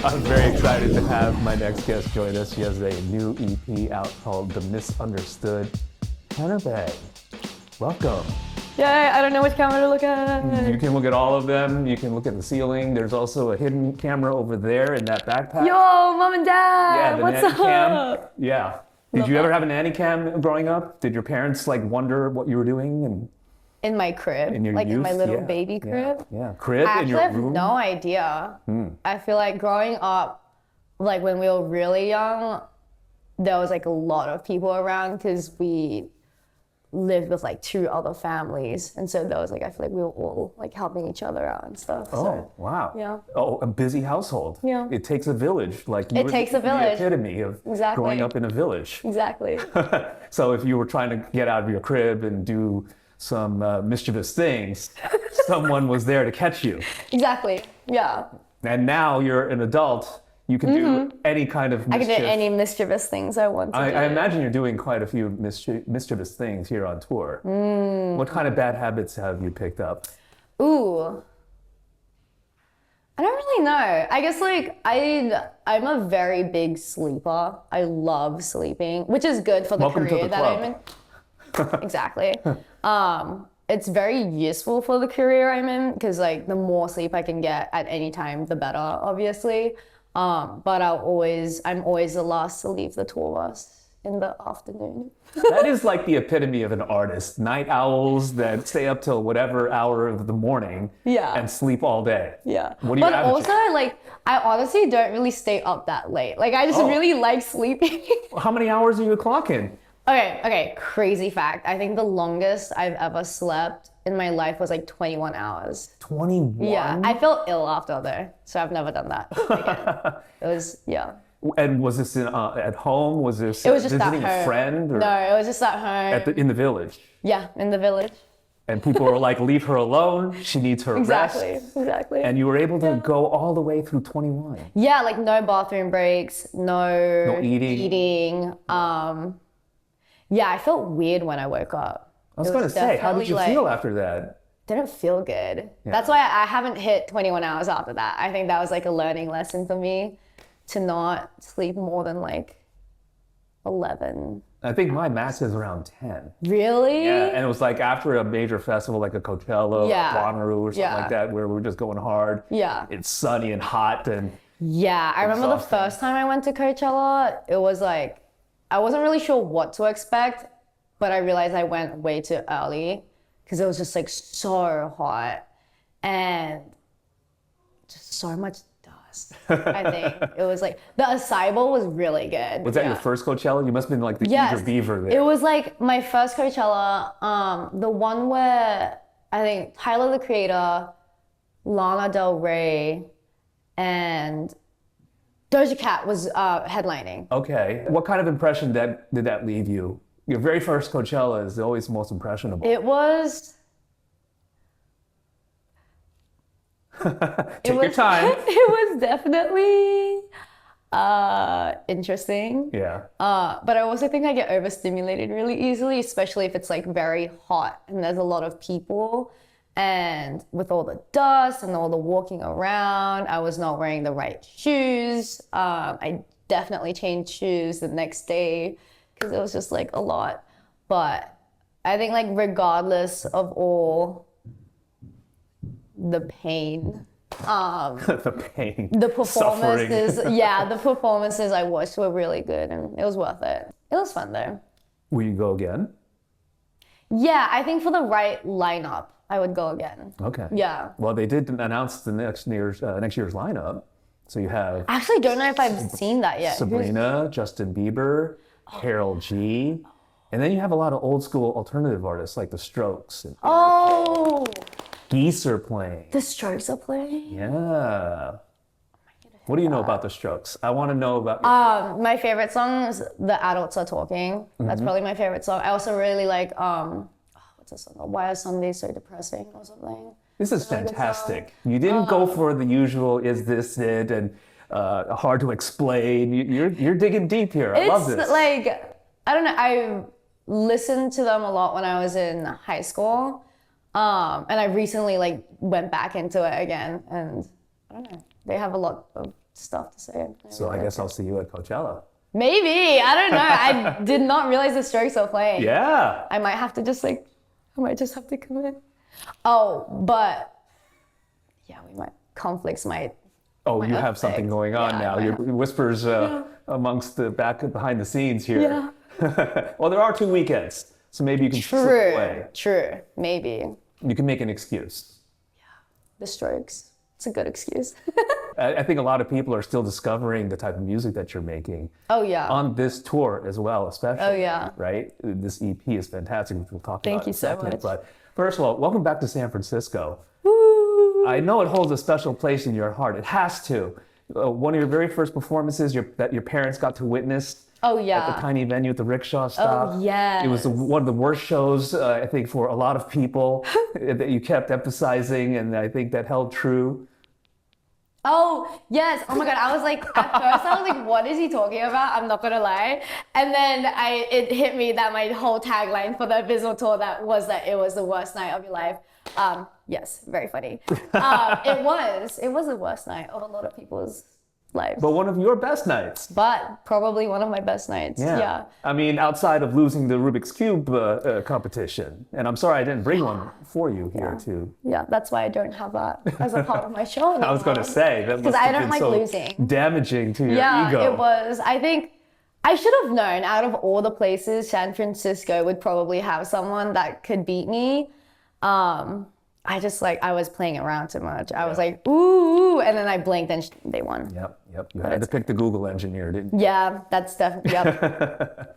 I'm very excited to have my next guest join us. She has a new EP out called The Misunderstood. Hannah Bahng, welcome. Yay, I don't know which camera to look at. You can look at all of them. You can look at the ceiling. There's also a hidden camera over there in that backpack. Yo, mom and dad, Yeah, the what's nanny up? cam. Yeah. Did Love you ever that. have a nanny cam growing up? Did your parents wonder what you were doing and In my crib, in your like youth? in my little Yeah, baby crib. Yeah. Crib I in actually your have room? no idea. I feel like growing up, like when we were really young, there was like a lot of people around because we lived with like 2 other families, and so there was like I feel like we were all like helping each other out and stuff. Oh, So, wow. yeah. Oh, a busy household. Yeah. It takes a village. Like you It were takes a village. The epitome of Exactly. growing up in a village. Exactly. So if you were trying to get out of your crib and do some mischievous things, someone was there to catch you. Exactly. Yeah. And now you're an adult. You can do any kind of I mischief. can do any mischievous things I want to do. I imagine you're doing quite a few mischievous things here on tour. What kind of bad habits have you picked up? Ooh. I don't really know. I guess like I'm a very big sleeper. I love sleeping, which is good for the Welcome to career the that I'm in. Exactly. It's very useful for the career I'm in because like the more sleep I can get at any time, the better, obviously. But I'm always the last to leave the tour bus in the afternoon. That is like the epitome of an artist. Night owls that stay up till whatever hour of the morning Yeah. and sleep all day. Yeah. What do you But advocate? also like I honestly don't really stay up that late. Like I just Oh. really like sleeping. How many hours are you clocking? Okay, crazy fact. I think the longest I've ever slept in my life was like 21 hours. 21? Yeah, I felt ill after though, so I've never done that again. It was, yeah. And was this at home? Was this It was just at visiting home. a friend? Or No, it was just at home. in the village? Yeah, in the village. And people were like, leave her alone. She needs her Exactly, rest. exactly. And you were able to go all the way through 21. Yeah, like no bathroom breaks, no eating. Yeah, I felt weird when I woke up. I was going to say, how did you feel after that? Didn't feel good. That's why I haven't hit 21 hours after that. I think that was like a learning lesson for me to not sleep more than like 11. I think my max is around 10. Really? Yeah, and it was like after a major festival like a Coachella Yeah. or Bonnaroo or something Yeah. like that, where we were just going hard. Yeah. It's sunny and hot and Yeah, I remember the Exhausting. first time I went to Coachella, it was like, I wasn't really sure what to expect, but I realized I went way too early because it was just like so hot and just so much dust. I think it was like the acai bowl was really good. was that your first Coachella? You must have been like the Yes. eager beaver It there. was like my first Coachella, the one where I think Tyler the Creator, Lana Del Rey, and Doja Cat was headlining. Okay. What kind of impression did that leave you? Your very first Coachella is always most impressionable. It was. Take your time. It was definitely interesting. Yeah. But I also think I get overstimulated really easily, especially if it's like very hot and there's a lot of people. And with all the dust and all the walking around, I was not wearing the right shoes. I definitely changed shoes the next day because it was just like a lot. But I think like regardless of all the pain, The pain. the Suffering. performances, yeah, the performances I watched were really good and it was worth it. It was fun though. Will you go again? Yeah, I think for the right lineup, I would go again. Okay. Yeah. Well, they did announce the next year's lineup. So you have I actually don't know if I've seen that yet. Sabrina, Justin Bieber, Karol G, and then you have a lot of old school alternative artists like The Strokes and Oh, Geese are playing. the Strokes are playing. Yeah. What do you know about The Strokes? I want to know about your My favorite song is The Adults Are Talking. That's probably my favorite song. I also really like, what's the song? Why Are Sundays So Depressing or something? This is fantastic. You didn't go for the usual is this it and hard to explain. You're digging deep here. I love this. It's like, I don't know, I listened to them a lot when I was in high school. And I recently like went back into it again and I don't know, they have a lot of stuff to say. So I guess I'll see you at Coachella. Maybe. I don't know. I did not realize the Strokes are playing. Yeah. I might have to just like, I might just have to come in. Oh, but yeah, conflicts might. Oh, you have something going on now. Your whispers amongst the behind the scenes here. Yeah. Well, there are 2 weekends, so maybe you can slip away. True. Maybe. You can make an excuse. Yeah. The Strokes. It's a good excuse. I think a lot of people are still discovering the type of music that you're making. Oh, yeah. On this tour as well, especially. Oh, yeah. Right? This EP is fantastic, which we'll talk about Thank you so much. But first of all, welcome back to San Francisco. Woo! I know it holds a special place in your heart. It has to. One of your very first performances that your parents got to witness. Oh, yeah. At the tiny venue at the rickshaw stop. Oh, yes. It was one of the worst shows, I think, for a lot of people that you kept emphasizing, and I think that held true. Oh, yes. Oh my God. I was like, at first I was like, what is he talking about? I'm not going to lie. And then it hit me that my whole tagline for the Abysmal tour that it was the worst night of your life. Yes, very funny. It was the worst night of a lot of people's lives. But one of your best nights. But probably one of my best nights. Yeah. I mean, outside of losing the Rubik's Cube competition. And I'm sorry I didn't bring one for you here too. Yeah, that's why I don't have that as a part of my show anymore. I was going to say, that must I have don't been like so losing. damaging to your ego. Yeah, it was. I think I should have known out of all the places, San Francisco would probably have someone that could beat me. I was playing around too much. I was like, ooh, and then I blinked and they won. Yep. You had to pick the Google engineer, didn't you? Yeah, that's definitely, yep.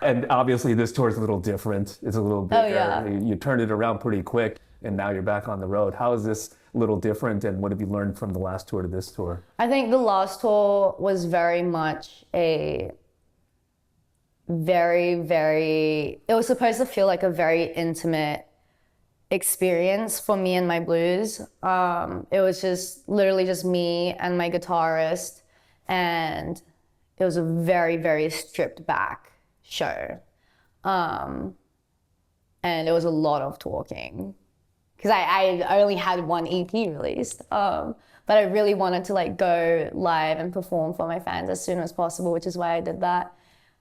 And obviously this tour is a little different. It's a little bigger. Oh, yeah. You turned it around pretty quick, and now you're back on the road. How is this a little different, and what have you learned from the last tour to this tour? I think the last tour was very much it was supposed to feel like a very intimate experience for me and my blues. It was just literally just me and my guitarist, and it was a very, very stripped back show. And it was a lot of talking because I only had one EP released. But I really wanted to like go live and perform for my fans as soon as possible, which is why I did that.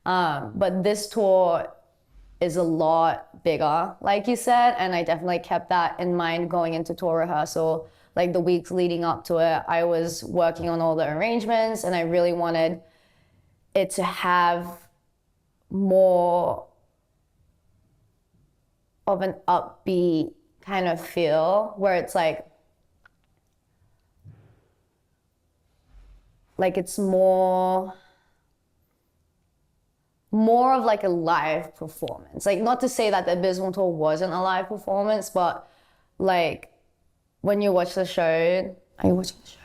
But this tour is a lot bigger, like you said, and I definitely kept that in mind going into tour rehearsal. Like the weeks leading up to it, I was working on all the arrangements, and I really wanted it to have more of an upbeat kind of feel, where it's like it's more of like a live performance. Like, not to say that the Abysmal tour wasn't a live performance, but like when you watch the show, are you watching the show?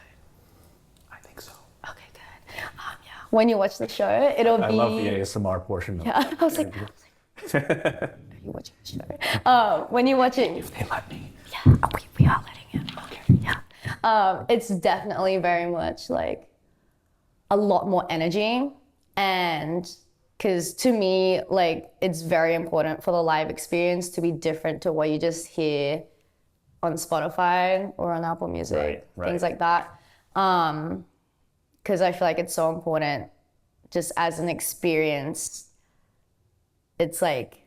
I think so. Okay, good. Yeah. When you watch the show, it'll be. I love the ASMR portion of it. Yeah, I was like, are you watching the show? When you watch it, If they let me. yeah, we are letting it. Okay. Yeah. It's definitely very much like a lot more energy, and because to me, like, it's very important for the live experience to be different to what you just hear on Spotify or on Apple Music, right. things like that. Because I feel like it's so important just as an experience. It's like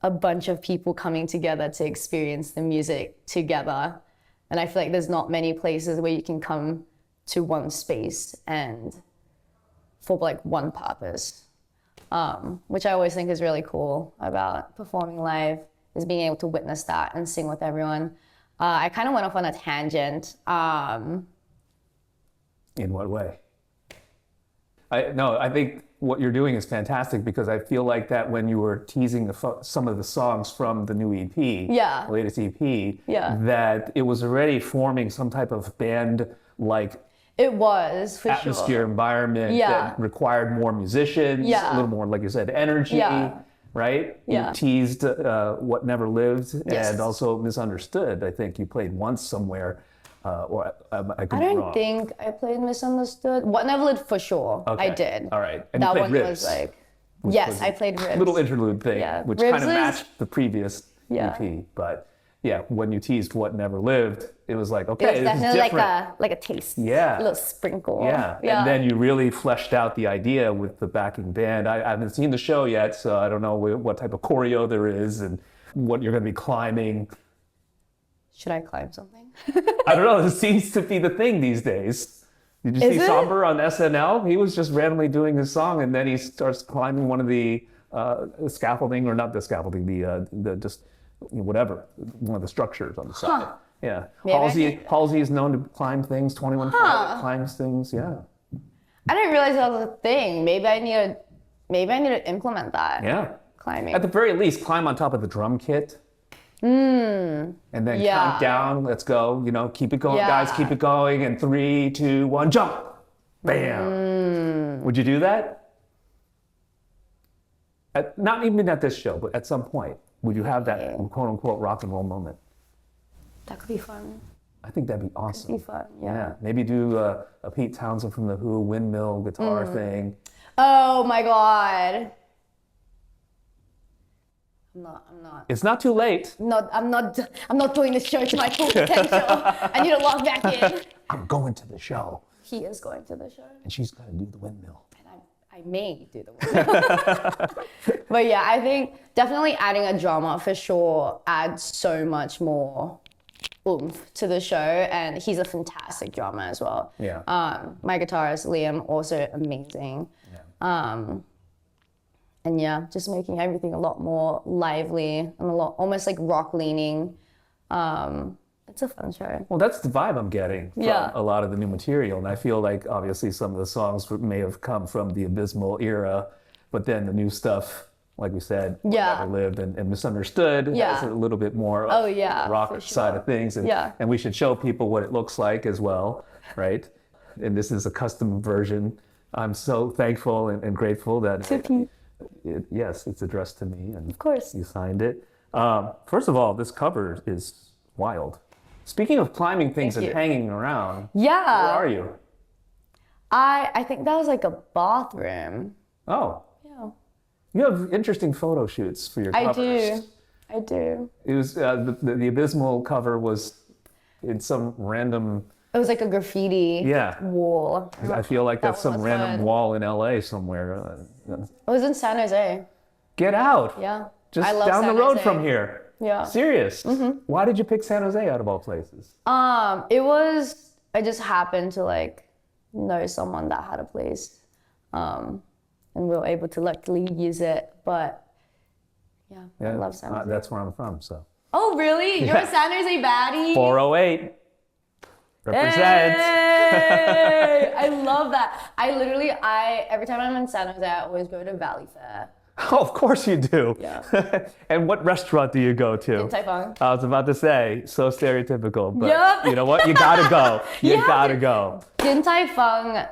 a bunch of people coming together to experience the music together. And I feel like there's not many places where you can come to one space and for like one purpose. Which I always think is really cool about performing live, is being able to witness that and sing with everyone. I kind of went off on a tangent. In what way? I think what you're doing is fantastic, because I feel like that when you were teasing some of the songs from the new EP, Yeah. the latest EP, Yeah. that it was already forming some type of band-like It was, for atmosphere, sure. environment Yeah. that required more musicians, Yeah. a little more, like you said, energy, Yeah. right? Yeah. You teased What Never Lived, Yes. and also Misunderstood. I think you played once somewhere, or I could I be don't wrong. think I played Misunderstood. What Never Lived, for sure. Okay. I did. All right. And that you played one Ribs, was like, which yes, was I played Ribs. little interlude thing, Yeah. which Ribs kind of is- matched the previous Yeah. EP. But when you teased What Never Lived, it was like, It okay, was this is definitely different. like a taste. Yeah. A little sprinkle. Yeah. And then you really fleshed out the idea with the backing band. I haven't seen the show yet, so I don't know what type of choreo there is and what you're going to be climbing. Should I climb something? I don't know. This seems to be the thing these days. Did you see Somber on SNL? He was just randomly doing his song, and then he starts climbing one of the scaffolding, or not the scaffolding, the just whatever, one of the structures on the side. Yeah. Halsey is known to climb things. 21 Pilot climbs things. Yeah. I didn't realize that was a thing. Maybe I need to implement that. Yeah. Climbing. At the very least, climb on top of the drum kit. And then count down. Let's go. Keep it going, guys. Keep it going. And 3, 2, 1, jump. Bam. Would you do that? Not even at this show, but at some point, would you have that quote unquote rock and roll moment? That could be fun. I think that'd be awesome. Could be fun. Yeah. Maybe do a Pete Townsend from the Who windmill guitar thing. Oh my God. I'm not. It's not too late. I'm not doing this show to my full potential. I need to log back in. I'm going to the show. He is going to the show. And she's going to do the windmill. And I may do the windmill. But yeah, I think definitely adding a drummer for sure adds so much more oomph to the show. And he's a fantastic drummer as well. Yeah. My guitarist, Liam, also amazing. Yeah. And yeah, just making everything a lot more lively and a lot almost like rock leaning. It's a fun show. Well, that's the vibe I'm getting from a lot of the new material. And I feel like obviously some of the songs may have come from the Abysmal era, but then the new stuff, like we said, Never Lived and Misunderstood has a little bit more rock side of things. And we should show people what it looks like as well, right? And this is a custom version. I'm so thankful and grateful that it's addressed to me, and of course you signed it. First of all, this cover is wild. Speaking of climbing things and hanging around, where are you? I think that was like a bathroom. Oh. Yeah. You have interesting photo shoots for your covers. I do. It was the Abysmal cover was in some random. It was like a graffiti wall. I feel like that's some random wall in LA somewhere. It was in San Jose. Get out. Yeah. Just I love down San the road Jose. from here. Yeah. Serious? Mm-hmm. Why did you pick San Jose out of all places? I just happened to like know someone that had a place. And we were able to luckily use it. But I love San Jose. That's where I'm from, so. Oh, really? You're a San Jose baddie? 408. Represent. Hey! I love that. Every time I'm in San Jose, I always go to Valley Fair. Oh, of course you do. Yeah. And what restaurant do you go to? Din Tai Fung. I was about to say, so stereotypical, but you know what? You gotta go. You gotta go. Din Tai Fung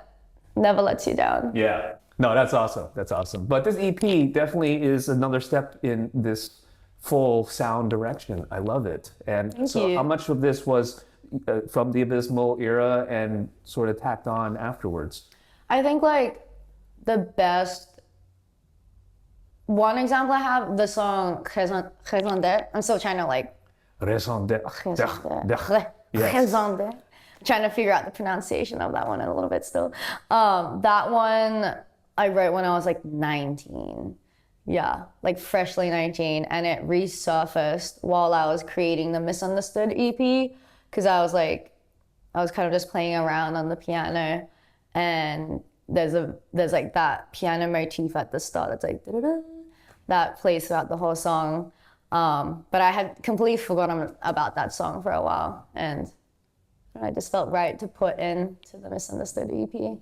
never lets you down. Yeah. No, that's awesome. That's awesome. But this EP definitely is another step in this full sound direction. I love it. And Thank so you. how much of this was from the Abysmal era and sort of tacked on afterwards? I think like the best one example I have, the song Raison d'être. I'm still trying to like Raison d'être. Raison d'être. Trying to figure out the pronunciation of that one a little bit still. That one I wrote when I was like 19. Yeah, like freshly 19, and it resurfaced while I was creating the Misunderstood EP, because I was kind of just playing around on the piano, and there's like that piano motif at the start that's like da-da-da, that plays throughout the whole song. But I had completely forgotten about that song for a while, and I just felt right to put into the Misunderstood EP,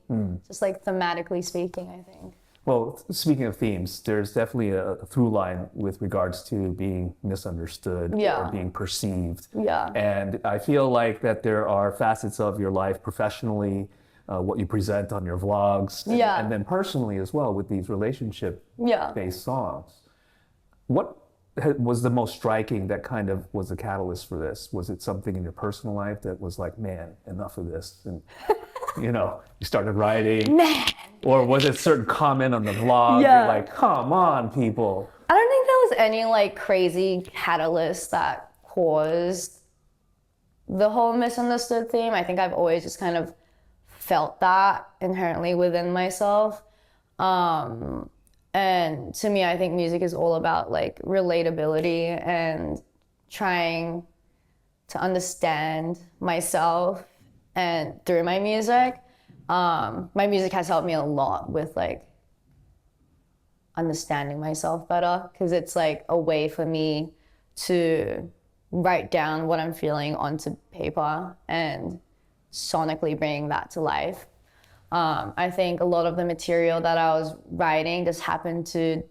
just like thematically speaking, I think. Well, speaking of themes, there's definitely a through line with regards to being misunderstood or being perceived. Yeah. And I feel like that there are facets of your life professionally, what you present on your vlogs, and then personally as well with these relationship-based songs. What was the most striking that kind of was a catalyst for this? Was it something in your personal life that was like, man, enough of this? And you started writing? Man! Or was it a certain comment on the vlog? You're like, come on, people. I don't think there was any like crazy catalyst that caused the whole misunderstood theme. I think I've always just kind of felt that inherently within myself. And to me, I think music is all about like relatability and trying to understand myself, and through my music. My music has helped me a lot with like understanding myself better, because it's like a way for me to write down what I'm feeling onto paper and sonically bring that to life. I think a lot of the material that I was writing just happened to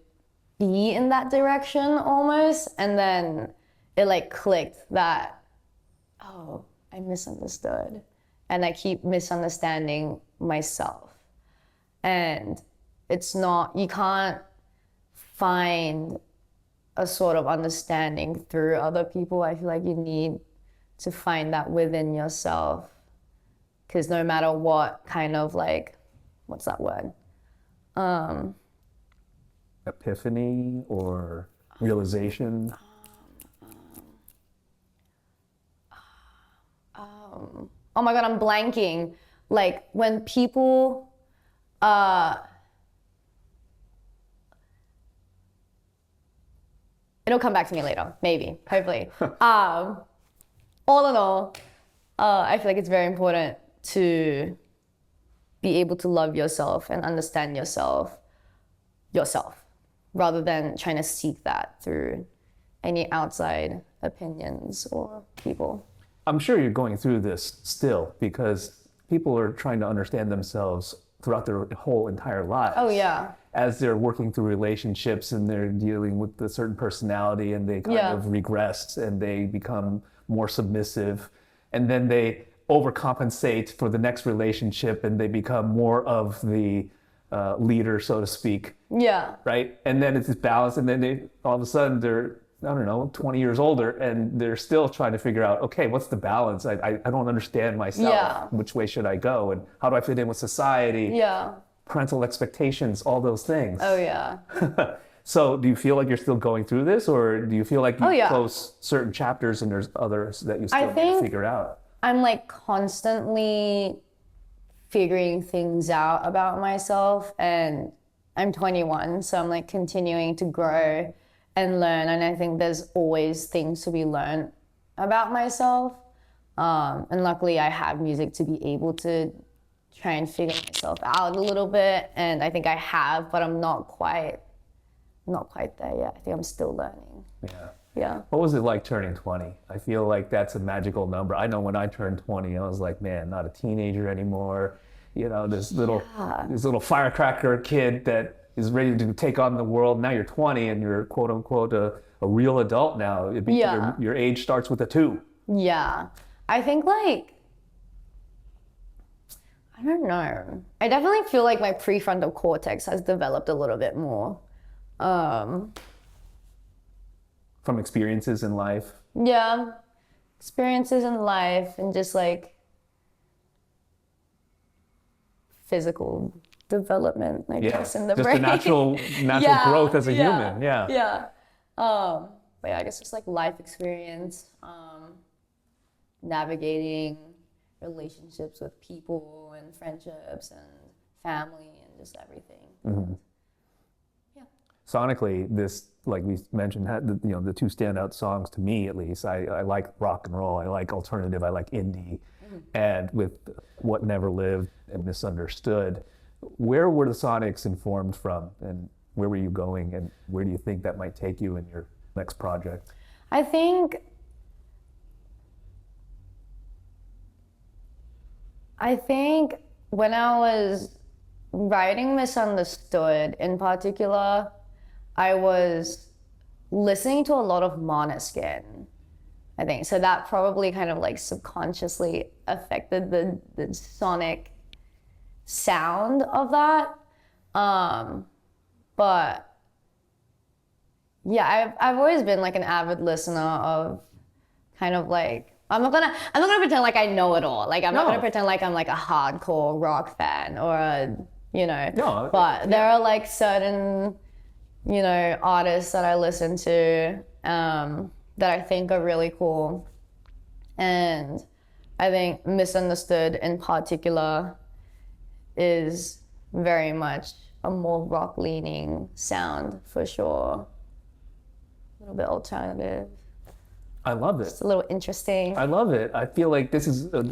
be in that direction almost. And then it like clicked that, oh, I misunderstood. And I keep misunderstanding myself. And it's not, you can't find a sort of understanding through other people. I feel like you need to find that within yourself. Because no matter what kind of like, what's that word? Epiphany or realization? Oh my God, I'm blanking. Like when people, it'll come back to me later, maybe, hopefully. All in all, I feel like it's very important to be able to love yourself and understand yourself, rather than trying to seek that through any outside opinions or people. I'm sure you're going through this still, because people are trying to understand themselves throughout their whole entire lives. Oh yeah. As they're working through relationships and they're dealing with a certain personality, and they kind of regress and they become more submissive, and then they overcompensate for the next relationship and they become more of the leader, so to speak. Yeah. Right? And then it's this balance, and then they, all of a sudden they're, I don't know, 20 years older, and they're still trying to figure out, okay, what's the balance? I don't understand myself. Yeah. Which way should I go? And how do I fit in with society? Yeah. Parental expectations, all those things. Oh, yeah. So do you feel like you're still going through this, or do you feel like you close certain chapters and there's others that you still need to figure out? I'm like constantly figuring things out about myself, and I'm 21, so I'm like continuing to grow and learn, and I think there's always things to be learned about myself. And luckily I have music to be able to try and figure myself out a little bit, and I think I have, but I'm not quite there yet. I think I'm still learning. Yeah. Yeah. What was it like turning 20? I feel like that's a magical number. I know when I turned 20, I was like, man, not a teenager anymore. You know, this little firecracker kid that is ready to take on the world. Now you're 20 and you're quote unquote a real adult now. Your age starts with a 2. Yeah. I think like, I don't know. I definitely feel like my prefrontal cortex has developed a little bit more. From experiences in life? Yeah, experiences in life and just like physical development, I guess, in the brain. Just the natural growth as a human, yeah. But yeah, I guess just like life experience, navigating relationships with people and friendships and family and just everything. Mm-hmm. Sonically, this, like we mentioned, had the 2 standout songs to me, at least. I like rock and roll, I like alternative, I like indie. Mm-hmm. And with What Never Lived and Misunderstood, where were the Sonics informed from, and where were you going, and where do you think that might take you in your next project? I think when I was writing Misunderstood in particular, I was listening to a lot of Måneskin, I think. So that probably kind of like subconsciously affected the sonic sound of that. But yeah, I've always been like an avid listener of kind of like, I'm not gonna pretend like I know it all. Like I'm not gonna pretend like I'm like a hardcore rock fan or but there are like certain artists that I listen to that I think are really cool. And I think Misunderstood in particular is very much a more rock leaning sound for sure. A little bit alternative. I love it. It's a little interesting. I love it. I feel like this is a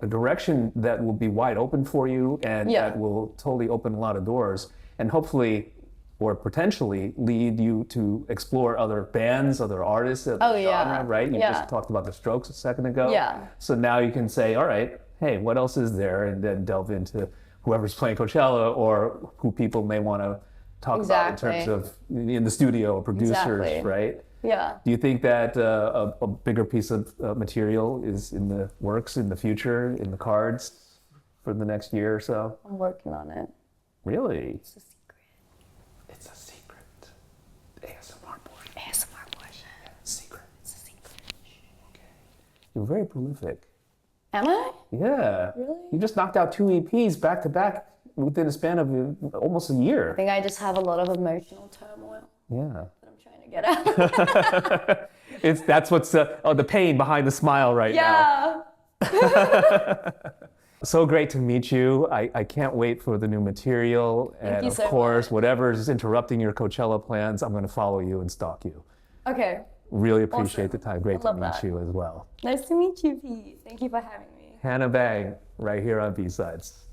direction that will be wide open for you, and that will totally open a lot of doors, and hopefully, or potentially, lead you to explore other bands, other artists, other genre, right? You just talked about the Strokes a second ago. Yeah. So now you can say, all right, hey, what else is there? And then delve into whoever's playing Coachella or who people may want to talk about in terms of in the studio, producers, right? Yeah. Do you think that a bigger piece of material is in the works in the future, in the cards for the next year or so? I'm working on it. Really? It's a secret. It's a secret. ASMR portion. ASMR portion. Yeah, secret. It's a secret. Okay. You're very prolific. Am I? Yeah. Really? You just knocked out 2 EPs back to back within a span of almost a year. I think I just have a lot of emotional turmoil. Yeah. That I'm trying to get out. That's what's the pain behind the smile right now. Yeah. So great to meet you. I can't wait for the new material. And of course, whatever is interrupting your Coachella plans, I'm going to follow you and stalk you. Okay. Really appreciate the time. Great to meet you as well. Nice to meet you, Pete. Thank you for having me. Hannah Bahng, right here on B-Sides.